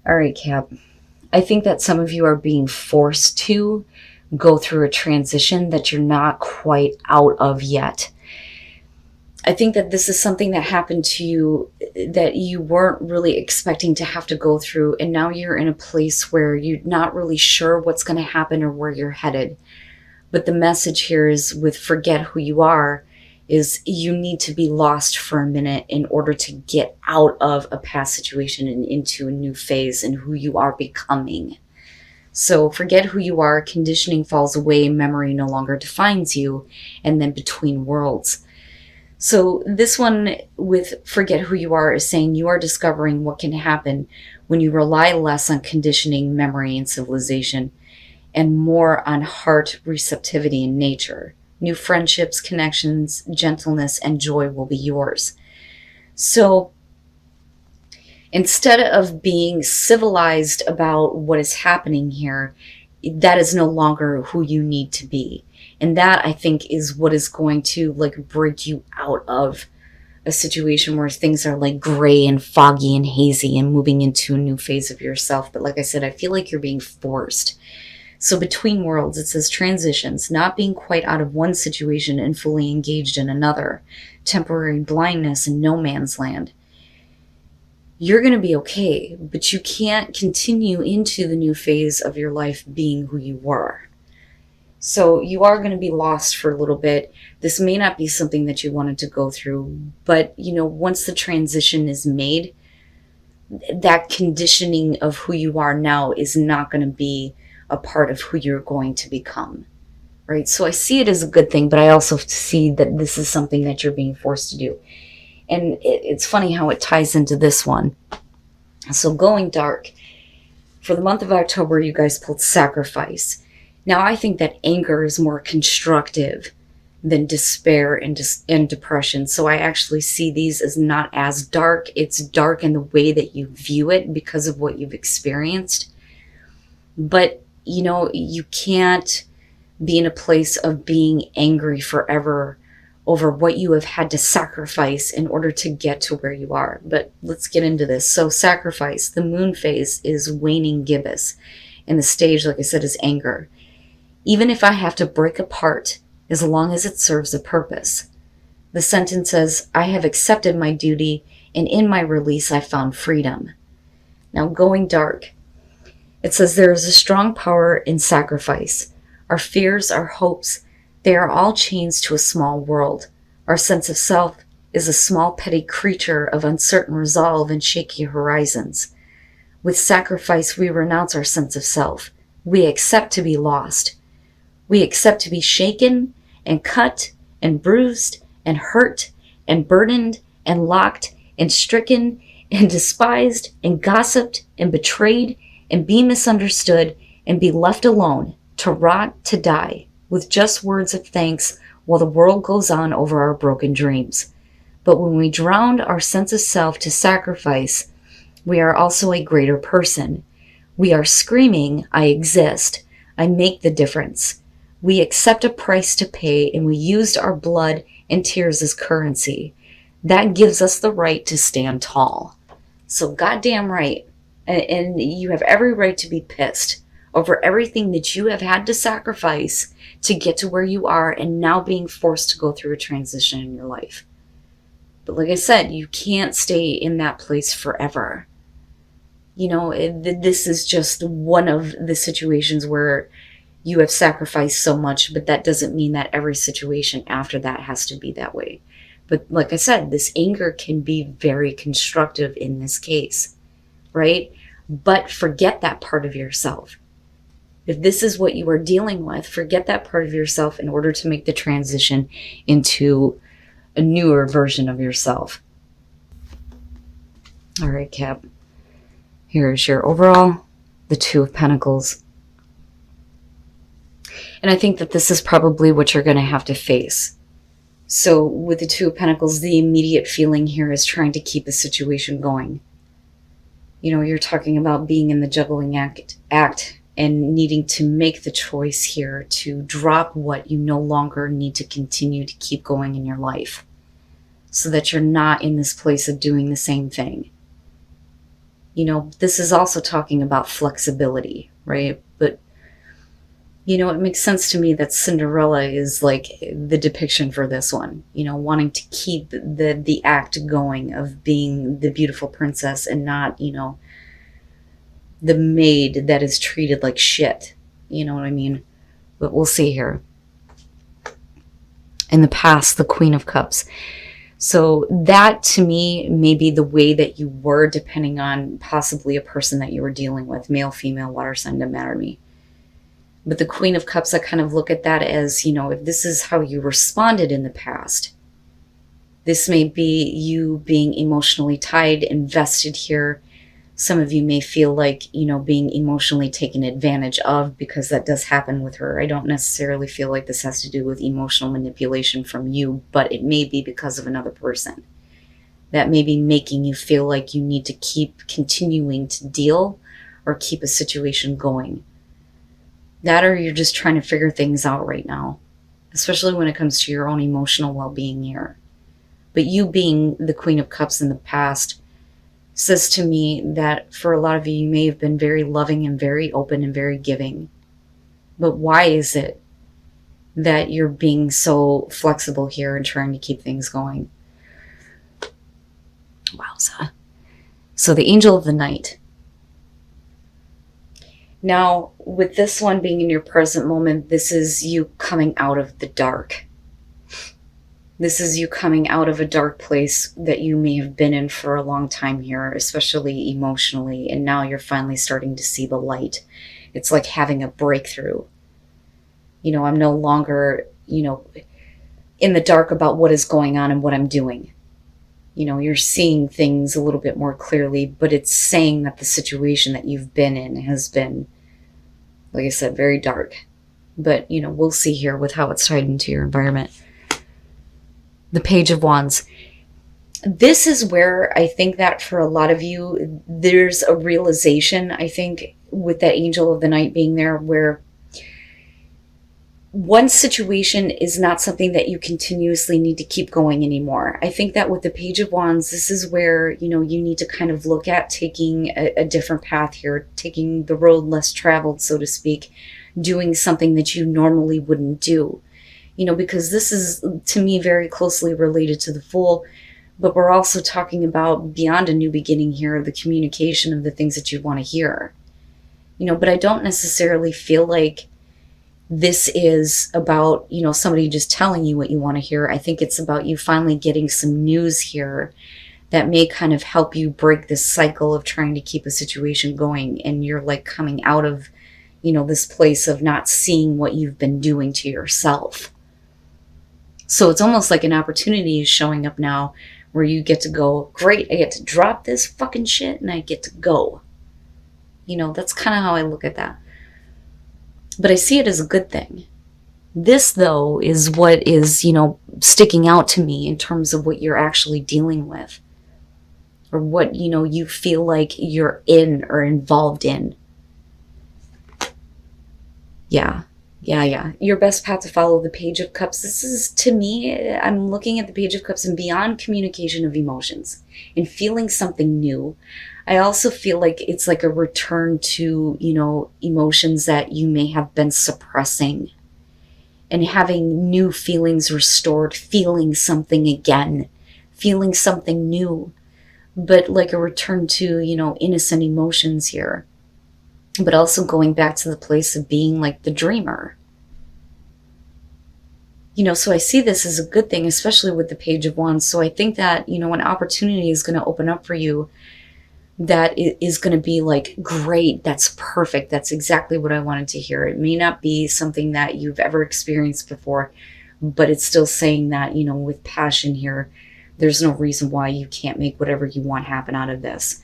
All right, Cap. I think that some of you are being forced to go through a transition that you're not quite out of yet. I think that this is something that happened to you that you weren't really expecting to have to go through, and now you're in a place where you're not really sure what's going to happen or where you're headed. But the message here is with forget who you are, is you need to be lost for a minute in order to get out of a past situation and into a new phase in who you are becoming. So forget who you are, conditioning falls away, memory no longer defines you, and then between worlds. So this one with forget who you are is saying you are discovering what can happen when you rely less on conditioning, memory, and civilization, and more on heart receptivity and nature. New friendships, connections, gentleness, and joy will be yours. So instead of being civilized about what is happening here, that is no longer who you need to be. And that, I think, is what is going to break you out of a situation where things are gray and foggy and hazy and moving into a new phase of yourself. But like I said, I feel like you're being forced. So between worlds, it says transitions, not being quite out of one situation and fully engaged in another, temporary blindness and no man's land. You're going to be okay, but you can't continue into the new phase of your life being who you were. So you are going to be lost for a little bit. This may not be something that you wanted to go through, but once the transition is made, that conditioning of who you are now is not going to be a part of who you're going to become, right? So I see it as a good thing, but I also see that this is something that you're being forced to do. And it's funny how it ties into this one. So going dark. For the month of October, you guys pulled sacrifice. Now, I think that anger is more constructive than despair and depression. So I actually see these as not as dark. It's dark in the way that you view it because of what you've experienced. But, you can't be in a place of being angry forever over what you have had to sacrifice in order to get to where you are. But let's get into this. So sacrifice, the moon phase is waning gibbous. And the stage, like I said, is anger. Even if I have to break apart, as long as it serves a purpose. The sentence says, I have accepted my duty, and in my release I found freedom. Now going dark. It says there is a strong power in sacrifice. Our fears, our hopes, they are all chains to a small world. Our sense of self is a small petty creature of uncertain resolve and shaky horizons. With sacrifice we renounce our sense of self. We accept to be lost. We accept to be shaken and cut and bruised and hurt and burdened and locked and stricken and despised and gossiped and betrayed and be misunderstood and be left alone to rot, to die, with just words of thanks while the world goes on over our broken dreams. But when we drown our sense of self to sacrifice, we are also a greater person. We are screaming, I exist. I make the difference. We accept a price to pay, and we used our blood and tears as currency. That gives us the right to stand tall. So goddamn right. And you have every right to be pissed over everything that you have had to sacrifice to get to where you are and now being forced to go through a transition in your life. But like I said, you can't stay in that place forever. This is just one of the situations where you have sacrificed so much, but that doesn't mean that every situation after that has to be that way. But like I said, this anger can be very constructive in this case, right? But forget that part of yourself. If this is what you are dealing with, forget that part of yourself in order to make the transition into a newer version of yourself. All right, Cap. Here's your overall, the Two of Pentacles. And I think that this is probably what you're going to have to face. So with the Two of Pentacles, the immediate feeling here is trying to keep the situation going. You're talking about being in the juggling act and needing to make the choice here to drop what you no longer need to continue to keep going in your life so that you're not in this place of doing the same thing. This is also talking about flexibility, right? But, it makes sense to me that Cinderella is like the depiction for this one, wanting to keep the act going of being the beautiful princess and not, the maid that is treated like shit. You know what I mean? But we'll see here. In the past, the Queen of Cups. So that to me may be the way that you were, depending on possibly a person that you were dealing with, male, female, water sign, doesn't matter to me. But the Queen of Cups, I kind of look at that as, if this is how you responded in the past, this may be you being emotionally tied, invested here. Some of you may feel like, being emotionally taken advantage of, because that does happen with her. I don't necessarily feel like this has to do with emotional manipulation from you, but it may be because of another person. That may be making you feel like you need to keep continuing to deal or keep a situation going. That, or you're just trying to figure things out right now, especially when it comes to your own emotional well-being here. But you being the Queen of Cups in the past says to me that for a lot of you, you may have been very loving and very open and very giving. But why is it that you're being so flexible here and trying to keep things going? Wowza. So the Angel of the Night. Now, with this one being in your present moment, this is you coming out of the dark. This is you coming out of a dark place that you may have been in for a long time here, especially emotionally, and now you're finally starting to see the light. It's like having a breakthrough. I'm no longer, in the dark about what is going on and what I'm doing. You're seeing things a little bit more clearly, but it's saying that the situation that you've been in has been, like I said, very dark. But, we'll see here with how it's tied into your environment. The Page of Wands. This is where I think that for a lot of you, there's a realization, I think, with that Angel of the Night being there, where one situation is not something that you continuously need to keep going anymore. I think that with the Page of Wands, this is where, you need to kind of look at taking a different path here, taking the road less traveled, so to speak, doing something that you normally wouldn't do. Because this is, to me, very closely related to the Fool, but we're also talking about beyond a new beginning here, the communication of the things that you want to hear. But I don't necessarily feel like this is about, somebody just telling you what you want to hear. I think it's about you finally getting some news here that may kind of help you break this cycle of trying to keep a situation going, and you're like coming out of, this place of not seeing what you've been doing to yourself. So it's almost like an opportunity is showing up now where you get to go, great, I get to drop this fucking shit and I get to go. That's kind of how I look at that. But I see it as a good thing. This, though, is what is, sticking out to me in terms of what you're actually dealing with. Or what, you feel like you're in or involved in. Yeah. Your best path to follow, the Page of Cups. This is, to me, I'm looking at the Page of Cups and beyond communication of emotions and feeling something new. I also feel like it's like a return to, emotions that you may have been suppressing and having new feelings restored, feeling something again, feeling something new, but like a return to, innocent emotions here. But also going back to the place of being like the dreamer. So I see this as a good thing, especially with the Page of Wands. So I think that, an opportunity is going to open up for you that is going to be like, great, that's perfect. That's exactly what I wanted to hear. It may not be something that you've ever experienced before, but it's still saying that, with passion here, there's no reason why you can't make whatever you want happen out of this.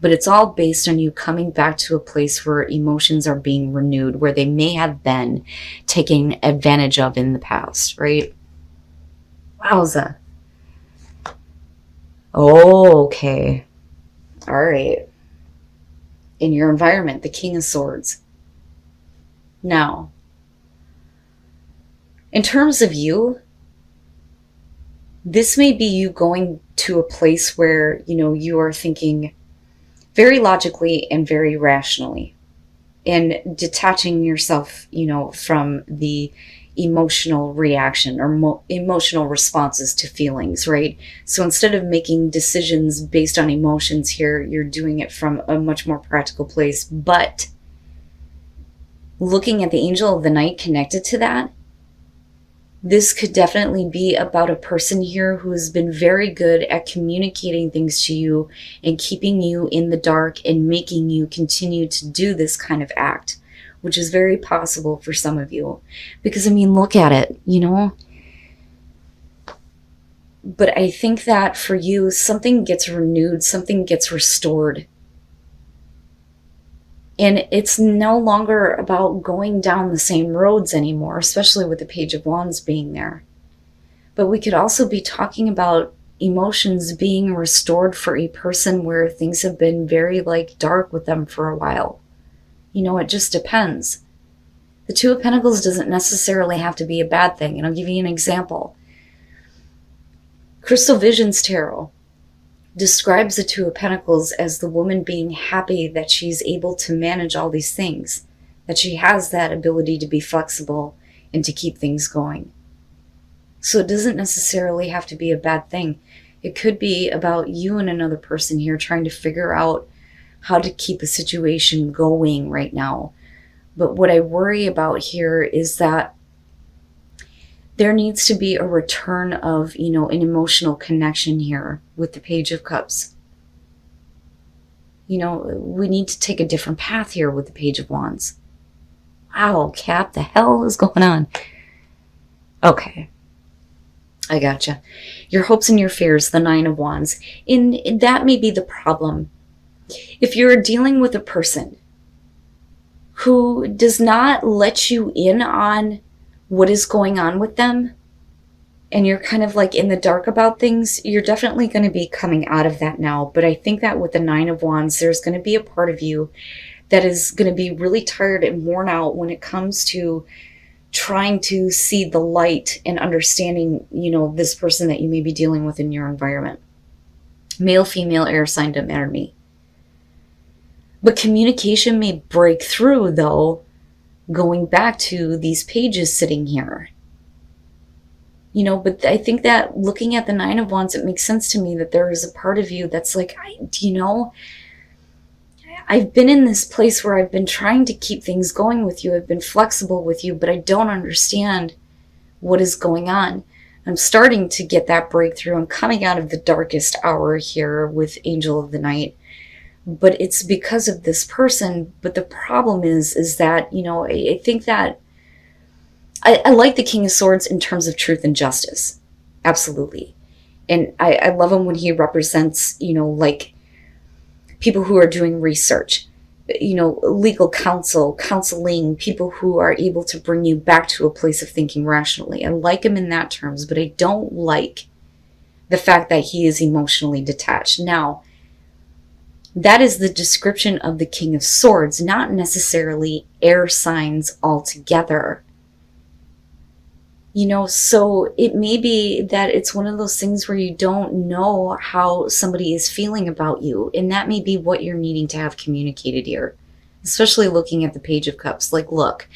But it's all based on you coming back to a place where emotions are being renewed, where they may have been taken advantage of in the past, right? Wowza. Oh, okay. All right. In your environment, the King of Swords. Now, in terms of you, this may be you going to a place where, you are thinking very logically and very rationally, and detaching yourself, from the emotional reaction or emotional responses to feelings, right? So instead of making decisions based on emotions here, you're doing it from a much more practical place. But looking at the angel of the night connected to that, this could definitely be about a person here who has been very good at communicating things to you and keeping you in the dark and making you continue to do this kind of act, which is very possible for some of you. Because, I mean, look at it, But I think that for you, something gets renewed, something gets restored. And it's no longer about going down the same roads anymore, especially with the Page of Wands being there. But we could also be talking about emotions being restored for a person where things have been very dark with them for a while. It just depends. The Two of Pentacles doesn't necessarily have to be a bad thing. And I'll give you an example. Crystal Visions Tarot describes the Two of Pentacles as the woman being happy that she's able to manage all these things, that she has that ability to be flexible and to keep things going. So it doesn't necessarily have to be a bad thing. It could be about you and another person here trying to figure out how to keep a situation going right now. But what I worry about here is that there needs to be a return of, an emotional connection here with the Page of Cups. We need to take a different path here with the Page of Wands. Wow, Cap, the hell is going on? Okay. I gotcha. Your hopes and your fears, the Nine of Wands. And that may be the problem. If you're dealing with a person who does not let you in on what is going on with them, and you're kind of in the dark about things, you're definitely going to be coming out of that now. But I think that with the Nine of Wands, there's going to be a part of you that is going to be really tired and worn out when it comes to trying to see the light and understanding, this person that you may be dealing with in your environment. Male, female, air sign, doesn't matter to me. But communication may break through, though, going back to these pages sitting here. But I think that looking at the Nine of Wands, it makes sense to me that there is a part of you that's I've been in this place where I've been trying to keep things going with you. I've been flexible with you, but I don't understand what is going on. I'm starting to get that breakthrough. I'm coming out of the darkest hour here with Angel of the Night. But it's because of this person. But the problem is that, I think that I like the King of Swords in terms of truth and justice. Absolutely. And I love him when he represents, people who are doing research, legal counsel, counseling, people who are able to bring you back to a place of thinking rationally. I like him in that terms, but I don't like the fact that he is emotionally detached. Now, that is the description of the King of Swords, not necessarily air signs altogether. So it may be that it's one of those things where you don't know how somebody is feeling about you. And that may be what you're needing to have communicated here. Especially looking at the Page of Cups. Look,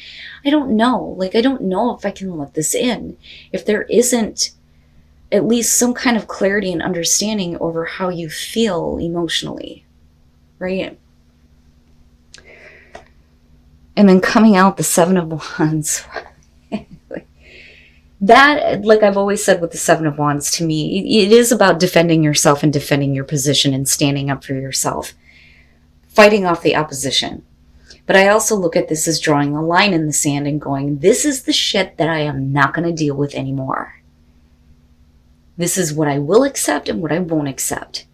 I don't know. I don't know if I can let this in. If there isn't at least some kind of clarity and understanding over how you feel emotionally. Right? And then coming out the Seven of Wands. That, I've always said with the Seven of Wands, to me, it is about defending yourself and defending your position and standing up for yourself. Fighting off the opposition. But I also look at this as drawing a line in the sand and going, this is the shit that I am not going to deal with anymore. This is what I will accept and what I won't accept.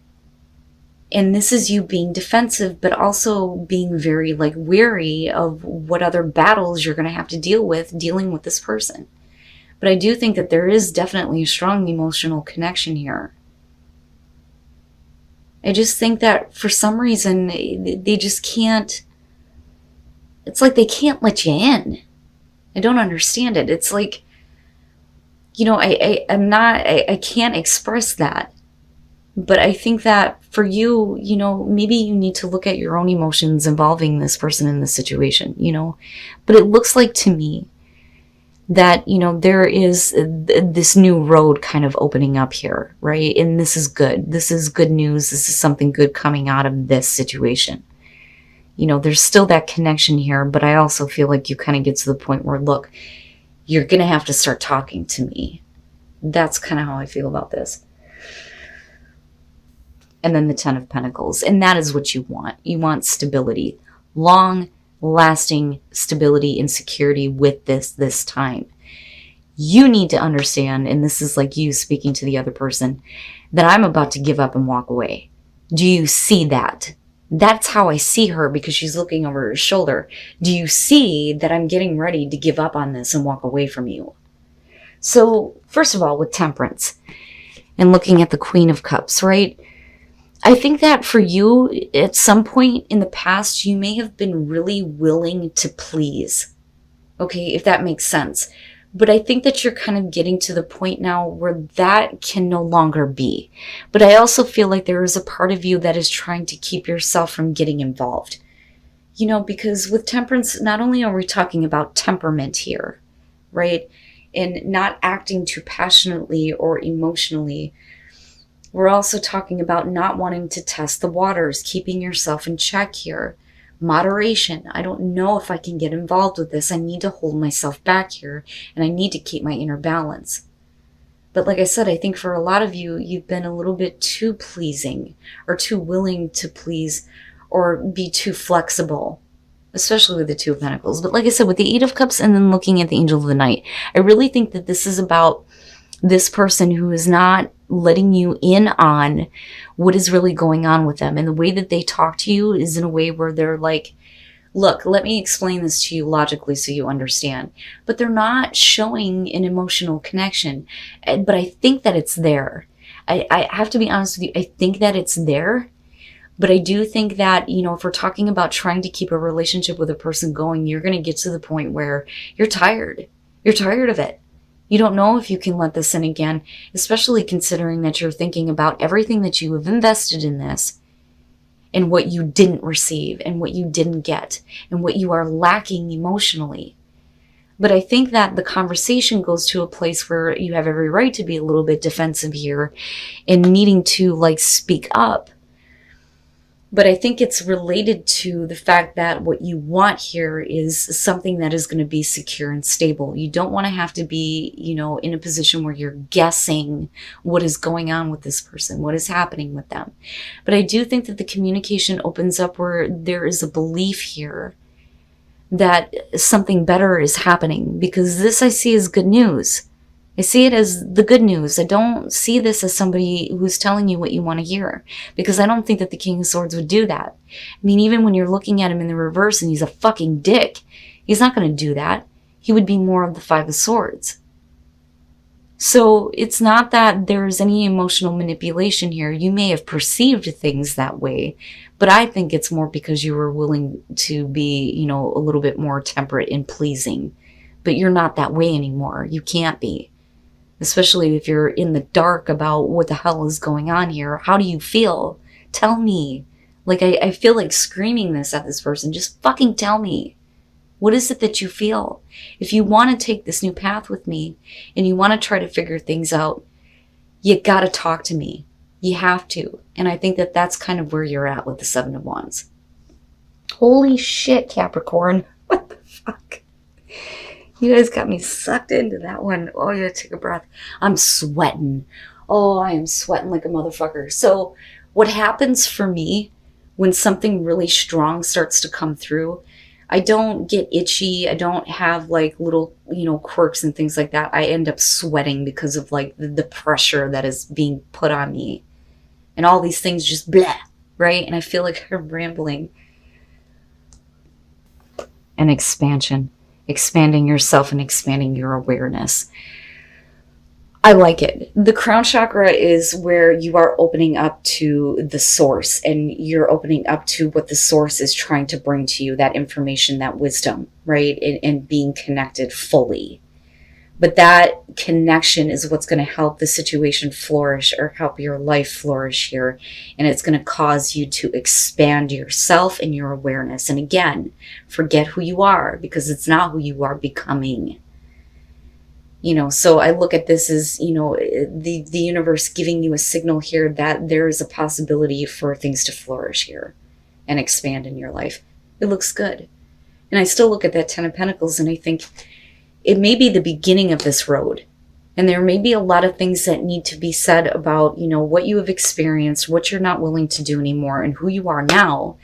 And this is you being defensive, but also being very, wary of what other battles you're going to have to deal with dealing with this person. But I do think that there is definitely a strong emotional connection here. I just think that for some reason, they just can't, it's like they can't let you in. I don't understand it. It's I can't express that. But I think that for you, maybe you need to look at your own emotions involving this person in this situation, But it looks like to me that, there is this new road kind of opening up here, right? And this is good. This is good news. This is something good coming out of this situation. There's still that connection here, but I also feel like you kind of get to the point where, look, you're going to have to start talking to me. That's kind of how I feel about this. And then the Ten of Pentacles. And that is what you want. You want stability. Long-lasting stability and security with this time. You need to understand, and this is like you speaking to the other person, that I'm about to give up and walk away. Do you see that? That's how I see her, because she's looking over her shoulder. Do you see that I'm getting ready to give up on this and walk away from you? So, first of all, with Temperance and looking at the Queen of Cups, right? I think that for you, at some point in the past, you may have been really willing to please. Okay, if that makes sense. But I think that you're kind of getting to the point now where that can no longer be. But I also feel like there is a part of you that is trying to keep yourself from getting involved. Because with Temperance, not only are we talking about temperament here, right? And not acting too passionately or emotionally, we're also talking about not wanting to test the waters, keeping yourself in check here. Moderation. I don't know if I can get involved with this. I need to hold myself back here, and I need to keep my inner balance. But like I said, I think for a lot of you, you've been a little bit too pleasing or too willing to please or be too flexible, especially with the Two of Pentacles. But like I said, with the Eight of Cups and then looking at the Angel of the Night, I really think that this is about this person who is not letting you in on what is really going on with them. And the way that they talk to you is in a way where they're like, look, let me explain this to you logically so you understand. But they're not showing an emotional connection. But I think that it's there. I have to be honest with you. I think that it's there. But I do think that, if we're talking about trying to keep a relationship with a person going, you're going to get to the point where you're tired. You're tired of it. You don't know if you can let this in again, especially considering that you're thinking about everything that you have invested in this and what you didn't receive and what you didn't get and what you are lacking emotionally. But I think that the conversation goes to a place where you have every right to be a little bit defensive here and needing to speak up. But I think it's related to the fact that what you want here is something that is going to be secure and stable. You don't want to have to be, in a position where you're guessing what is going on with this person, what is happening with them. But I do think that the communication opens up where there is a belief here that something better is happening, because this I see as good news. I see it as the good news. I don't see this as somebody who's telling you what you want to hear, because I don't think that the King of Swords would do that. I mean, even when you're looking at him in the reverse and he's a fucking dick, he's not going to do that. He would be more of the Five of Swords. So it's not that there's any emotional manipulation here. You may have perceived things that way, but I think it's more because you were willing to be, a little bit more temperate and pleasing. But you're not that way anymore. You can't be. Especially if you're in the dark about what the hell is going on here. How do you feel? Tell me. I feel like screaming this at this person. Just fucking tell me. What is it that you feel? If you want to take this new path with me and you want to try to figure things out, you got to talk to me. You have to. And I think that that's kind of where you're at with the Seven of Wands. Holy shit, Capricorn. What the fuck? You guys got me sucked into that one. Oh, you gotta take a breath. I'm sweating. Oh, I am sweating like a motherfucker. So what happens for me when something really strong starts to come through, I don't get itchy. I don't have little, quirks and things like that. I end up sweating because of the pressure that is being put on me. And all these things just blah, right? And I feel like I'm rambling. An expansion. Expanding yourself and expanding your awareness. I like it. The crown chakra is where you are opening up to the source, and you're opening up to what the source is trying to bring to you, that information, that wisdom, right? And being connected fully. But that connection is what's going to help the situation flourish, or help your life flourish here. And it's going to cause you to expand yourself and your awareness. And again, forget who you are, because it's not who you are becoming. So I look at this as, the universe giving you a signal here that there is a possibility for things to flourish here and expand in your life. It looks good. And I still look at that 10 of Pentacles and I think it may be the beginning of this road. And there may be a lot of things that need to be said about, what you have experienced, what you're not willing to do anymore, and who you are now.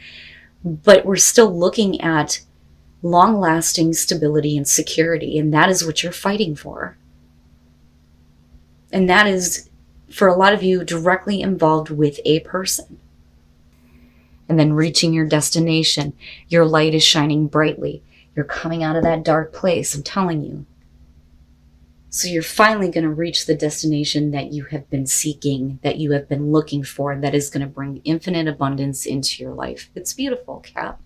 But we're still looking at long-lasting stability and security, and that is what you're fighting for. And that is, for a lot of you, directly involved with a person. And then reaching your destination, your light is shining brightly. You're coming out of that dark place, I'm telling you. So you're finally going to reach the destination that you have been seeking, that you have been looking for, that is going to bring infinite abundance into your life. It's beautiful, Cap.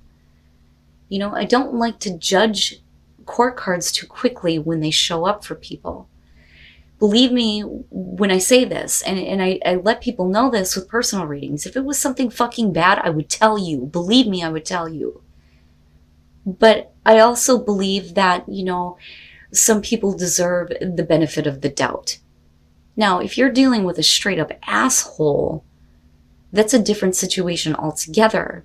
I don't like to judge court cards too quickly when they show up for people. Believe me when I say this, and I let people know this with personal readings. If it was something fucking bad, I would tell you. Believe me, I would tell you. But I also believe that, some people deserve the benefit of the doubt. Now, if you're dealing with a straight up asshole, that's a different situation altogether.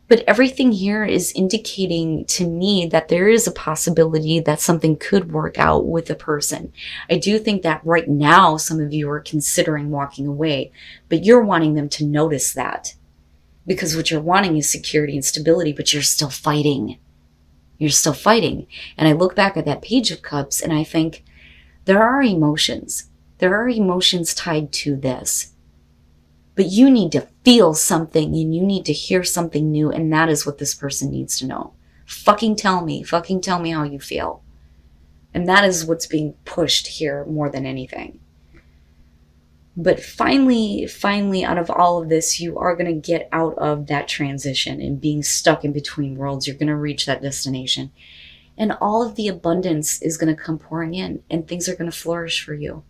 But everything here is indicating to me that there is a possibility that something could work out with a person. I do think that right now some of you are considering walking away, but you're wanting them to notice that. Because what you're wanting is security and stability, but you're still fighting. You're still fighting. And I look back at that Page of Cups and I think there are emotions. There are emotions tied to this. But you need to feel something and you need to hear something new, and that is what this person needs to know. Fucking tell me how you feel. And that is what's being pushed here more than anything. But finally, out of all of this, you are going to get out of that transition and being stuck in between worlds. You're going to reach that destination. And all of the abundance is going to come pouring in, and things are going to flourish for you.